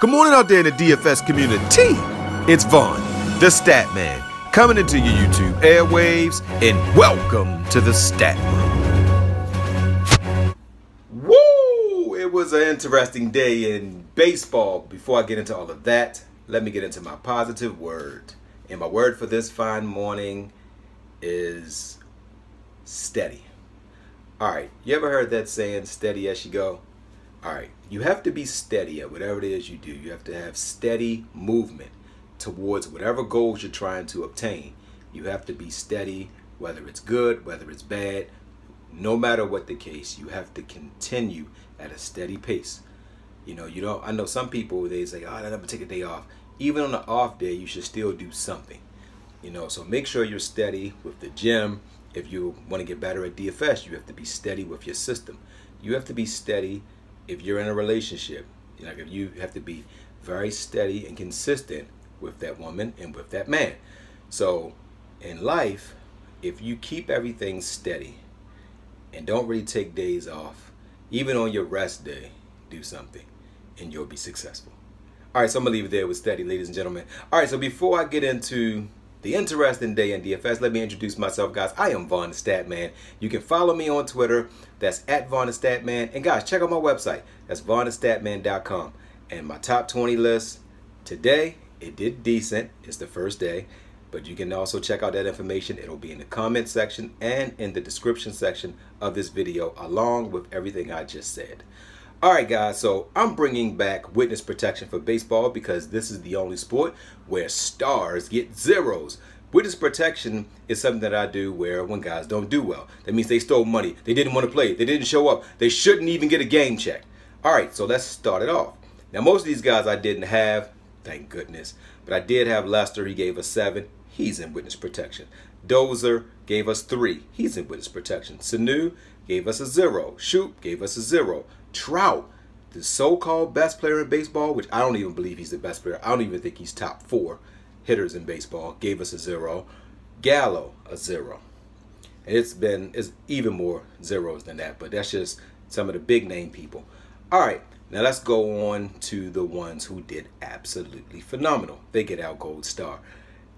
Good morning out there in the DFS community. It's Vaughn, the Stat Man, coming into your YouTube airwaves, and welcome to the Stat Room. Woo! It was an interesting day in baseball. Before I get into all of that, let me get into my positive word. And my word for this fine morning is steady. All right, you ever heard that saying, steady as you go? All right, you have to be steady at whatever it is you do. You have to have steady movement towards whatever goals you're trying to obtain. You have to be steady, whether it's good, whether it's bad, no matter what the case, you have to continue at a steady pace. You know, I know some people, they say, oh, I never take a day off. Even on the off day, you should still do something. So make sure you're steady with the gym. If you want to get better at DFS, you have to be steady with your system. You have to be steady if you're in a relationship. Like if you have to be very steady and consistent with that woman and with that man. So in life, if you keep everything steady and don't really take days off, even on your rest day, do something and you'll be successful. All right, so I'm gonna leave it there with steady, ladies and gentlemen. All right, so before I get into the interesting day in DFS, let me introduce myself, guys. I am Vaughn the Stat Man. You can follow me on Twitter. That's at Vaughn the Stat Man. And guys, check out my website. That's vaughnthestatman.com. And my top 20 list today, it did decent. It's the first day. But you can also check out that information. It'll be in the comment section and in the description section of this video, along with everything I just said. All right, guys, so I'm bringing back witness protection for baseball because this is the only sport where stars get zeros. Witness protection is something that I do where when guys don't do well. That means they stole money. They didn't want to play. They didn't show up. They shouldn't even get a game check. All right, so let's start it off. Now, most of these guys I didn't have, thank goodness. But I did have Lester. He gave us 7. He's in witness protection. Dozer gave us 3. He's in witness protection. Sanu gave us a 0. Shoop gave us a 0. Trout, the so-called best player in baseball, which I don't even believe he's the best player. I don't even think he's top 4 hitters in baseball, gave us a 0. Gallo, a 0. And it's even more zeros than that, but that's just some of the big name people. All right, now let's go on to the ones who did absolutely phenomenal. They get our gold star.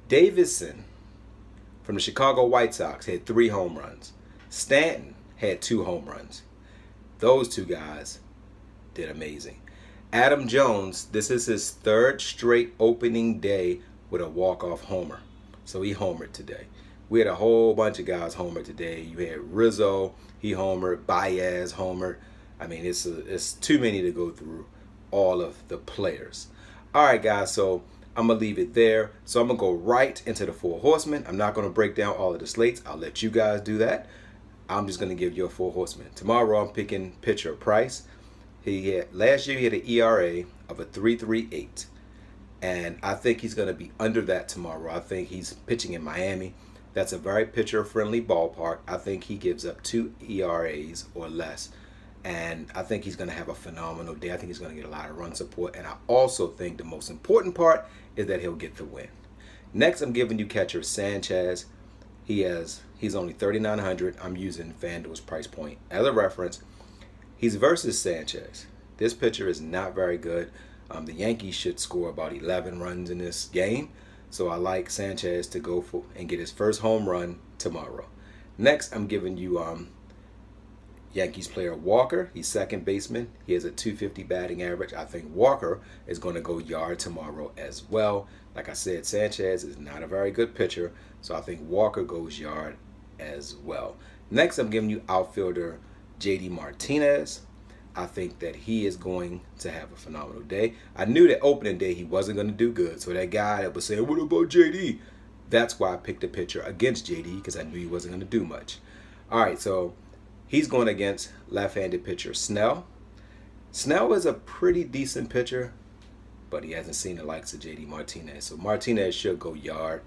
Davidson from the Chicago White Sox had 3 home runs. Stanton had 2 home runs. Those 2 guys did amazing. Adam Jones, this is his 3rd straight opening day with a walk-off homer. So he homered today. We had a whole bunch of guys homer today. You had Rizzo, he homered. Baez homered. I mean, it's too many to go through all of the players. All right, guys, so I'm going to leave it there. So I'm going to go right into the 4 horsemen. I'm not going to break down all of the slates. I'll let you guys do that. I'm just going to give you a 4 horsemen. Tomorrow I'm picking pitcher Price. Last year he had an ERA of a 3.38. And I think he's going to be under that tomorrow. I think he's pitching in Miami. That's a very pitcher-friendly ballpark. I think he gives up 2 ERAs or less. And I think he's going to have a phenomenal day. I think he's going to get a lot of run support. And I also think the most important part is that he'll get the win. Next, I'm giving you catcher Sanchez. He's only 3,900. I'm using Fanduel's price point as a reference. He's versus Sanchez. This pitcher is not very good. The Yankees should score about 11 runs in this game. So I like Sanchez to go for and get his first home run tomorrow. Next, I'm giving you Yankees player Walker. He's second baseman. He has a 250 batting average. I think Walker is going to go yard tomorrow as well. Like I said, Sanchez is not a very good pitcher. So I think Walker goes yard as well. Next, I'm giving you outfielder JD Martinez. I think that he is going to have a phenomenal day. I knew that opening day he wasn't going to do good. So that guy that was saying, what about JD? That's why I picked a pitcher against JD, because I knew he wasn't going to do much. All right, so he's going against left-handed pitcher Snell. Snell is a pretty decent pitcher, but he hasn't seen the likes of JD Martinez. So Martinez should go yard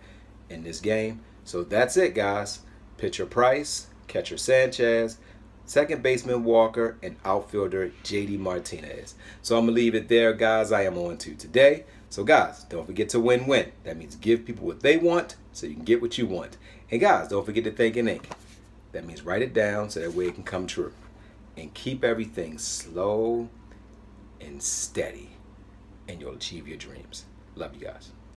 in this game. So that's it, guys. Pitcher Price, catcher Sanchez, second baseman Walker, and outfielder JD Martinez. So I'm going to leave it there, guys. I am on to today. So, guys, don't forget to win-win. That means give people what they want so you can get what you want. And, guys, don't forget to think and ink. That means write it down so that way it can come true. And keep everything slow and steady. and you'll achieve your dreams. Love you guys.